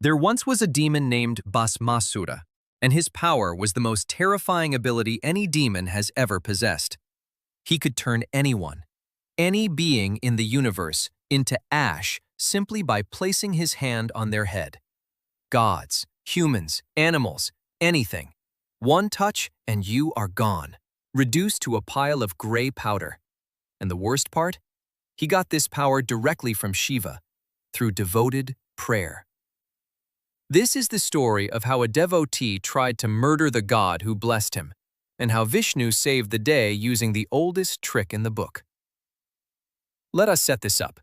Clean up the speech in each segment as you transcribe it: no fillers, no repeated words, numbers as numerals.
There once was a demon named Bhasmasura, and his power was the most terrifying ability any demon has ever possessed. He could turn anyone, any being in the universe, into ash simply by placing his hand on their head. Gods, humans, animals, anything. One touch and you are gone, reduced to a pile of gray powder. And the worst part? He got this power directly from Shiva, through devoted prayer. This is the story of how a devotee tried to murder the god who blessed him, and how Vishnu saved the day using the oldest trick in the book. Let us set this up.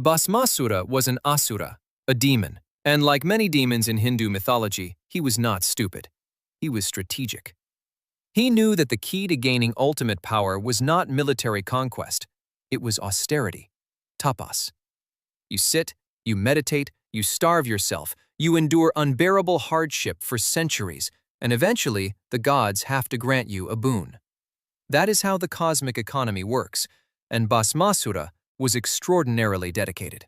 Bhasmasura was an asura, a demon, and like many demons in Hindu mythology, he was not stupid. He was strategic. He knew that the key to gaining ultimate power was not military conquest. It was austerity, tapas. You sit, you meditate, you starve yourself, you endure unbearable hardship for centuries, and eventually the gods have to grant you a boon. That is how the cosmic economy works, and Bhasmasura was extraordinarily dedicated.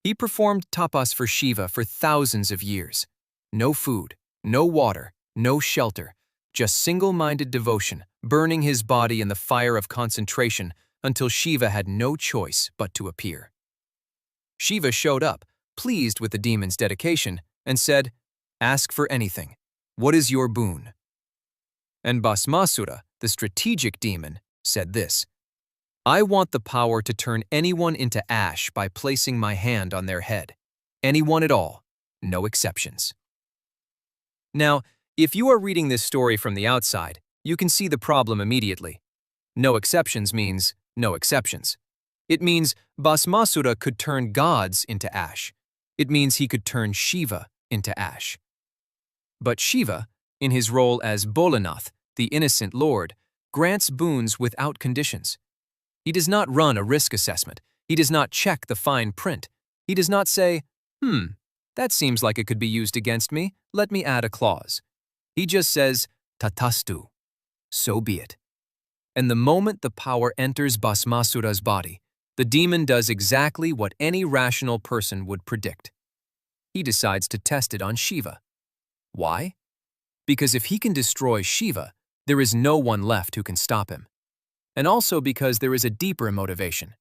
He performed tapas for Shiva for thousands of years. No food, no water, no shelter, just single-minded devotion, burning his body in the fire of concentration until Shiva had no choice but to appear. Shiva showed up, pleased with the demon's dedication, and said, "Ask for anything. What is your boon?" And Bhasmasura, the strategic demon, said this, "I want the power to turn anyone into ash by placing my hand on their head. Anyone at all, no exceptions." Now, if you are reading this story from the outside, you can see the problem immediately. No exceptions means no exceptions. It means Bhasmasura could turn gods into ash. It means he could turn Shiva into ash. But Shiva, in his role as Bholanath, the innocent Lord, grants boons without conditions. He does not run a risk assessment. He does not check the fine print. He does not say, that seems like it could be used against me, let me add a clause. He just says, tatastu, so be it. And the moment the power enters Bhasmasura's body, the demon does exactly what any rational person would predict. He decides to test it on Shiva. Why? Because if he can destroy Shiva, there is no one left who can stop him. And also because there is a deeper motivation.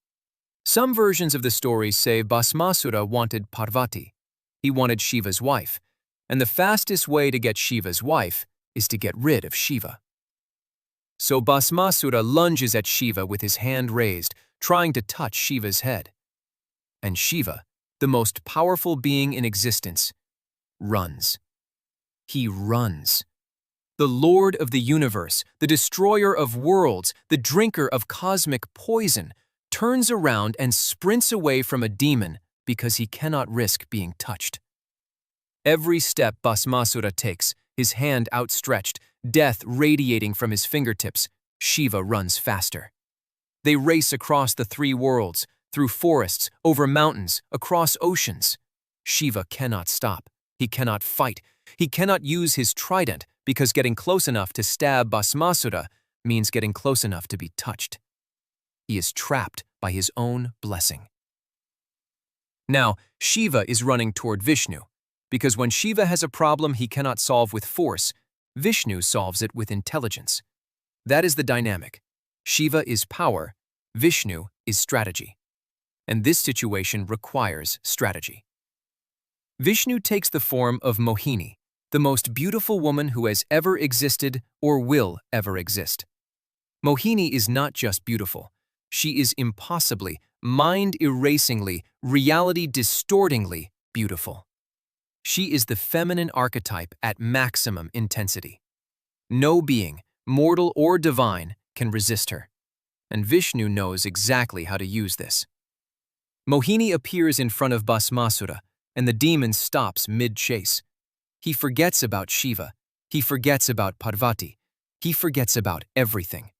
Some versions of the story say Bhasmasura wanted Parvati. He wanted Shiva's wife, and the fastest way to get Shiva's wife is to get rid of Shiva. So Bhasmasura lunges at Shiva with his hand raised, trying to touch Shiva's head. And Shiva, the most powerful being in existence, runs. He runs. The Lord of the universe, the destroyer of worlds, the drinker of cosmic poison, turns around and sprints away from a demon because he cannot risk being touched. Every step Bhasmasura takes, his hand outstretched, death radiating from his fingertips, Shiva runs faster. They race across the three worlds, through forests, over mountains, across oceans. Shiva cannot stop. He cannot fight. He cannot use his trident because getting close enough to stab Bhasmasura means getting close enough to be touched. He is trapped by his own blessing. Now, Shiva is running toward Vishnu, because when Shiva has a problem he cannot solve with force, Vishnu solves it with intelligence. That is the dynamic. Shiva is power, Vishnu is strategy. And this situation requires strategy. Vishnu takes the form of Mohini, the most beautiful woman who has ever existed or will ever exist. Mohini is not just beautiful. She is impossibly, mind-erasingly, reality-distortingly beautiful. She is the feminine archetype at maximum intensity. No being, mortal or divine, can resist her. And Vishnu knows exactly how to use this. Mohini appears in front of Bhasmasura, and the demon stops mid-chase. He forgets about Shiva. He forgets about Parvati. He forgets about everything.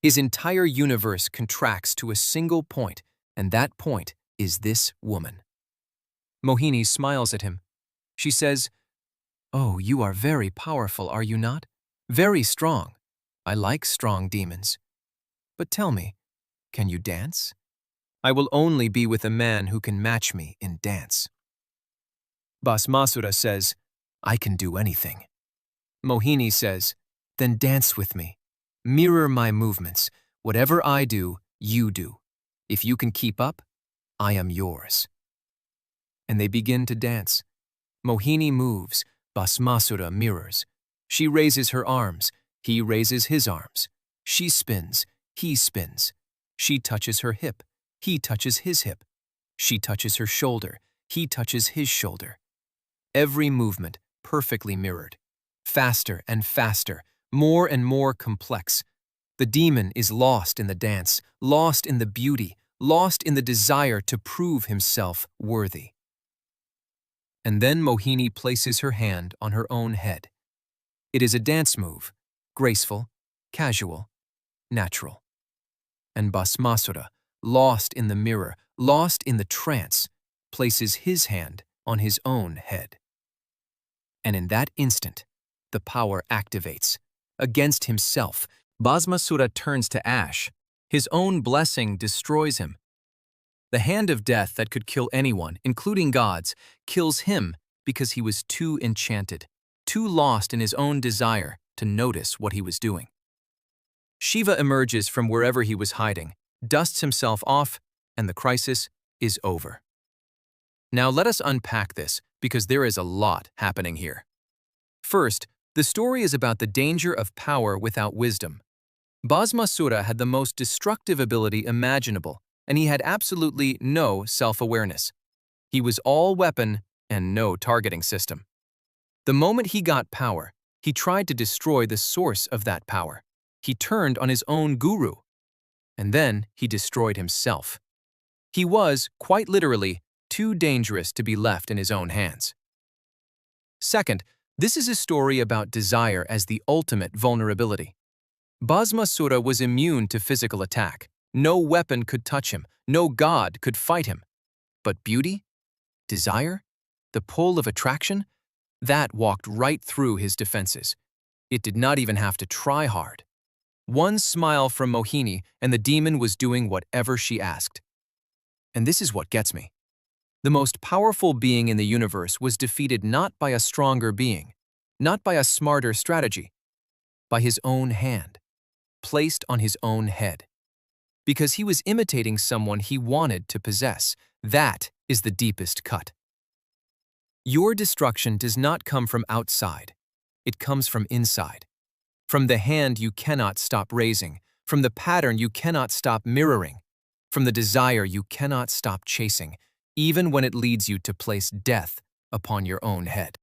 His entire universe contracts to a single point, and that point is this woman. Mohini smiles at him. She says, "Oh, you are very powerful, are you not? Very strong. I like strong demons. But tell me, can you dance? I will only be with a man who can match me in dance." Bhasmasura says, "I can do anything." Mohini says, "Then dance with me. Mirror my movements. Whatever I do, you do. If you can keep up, I am yours." And they begin to dance. Mohini moves, Bhasmasura mirrors. She raises her arms, he raises his arms. She spins, he spins. She touches her hip, he touches his hip. She touches her shoulder, he touches his shoulder. Every movement perfectly mirrored. Faster and faster, more and more complex. The demon is lost in the dance, lost in the beauty, lost in the desire to prove himself worthy. And then Mohini places her hand on her own head. It is a dance move, graceful, casual, natural. And Bhasmasura, lost in the mirror, lost in the trance, places his hand on his own head. And in that instant, the power activates. Against himself, Bhasmasura turns to ash. His own blessing destroys him. The hand of death that could kill anyone, including gods, kills him because he was too enchanted, too lost in his own desire to notice what he was doing. Shiva emerges from wherever he was hiding, dusts himself off, and the crisis is over. Now let us unpack this, because there is a lot happening here. First, the story is about the danger of power without wisdom. Bhasmasura had the most destructive ability imaginable, and he had absolutely no self-awareness. He was all weapon and no targeting system. The moment he got power, he tried to destroy the source of that power. He turned on his own guru, and then he destroyed himself. He was, quite literally, too dangerous to be left in his own hands. Second, this is a story about desire as the ultimate vulnerability. Bhasmasura was immune to physical attack. No weapon could touch him, no god could fight him. But beauty? Desire? The pull of attraction? That walked right through his defenses. It did not even have to try hard. One smile from Mohini and the demon was doing whatever she asked. And this is what gets me. The most powerful being in the universe was defeated not by a stronger being, not by a smarter strategy, by his own hand, placed on his own head. Because he was imitating someone he wanted to possess. That is the deepest cut. Your destruction does not come from outside. It comes from inside. From the hand you cannot stop raising, from the pattern you cannot stop mirroring, from the desire you cannot stop chasing, even when it leads you to place death upon your own head.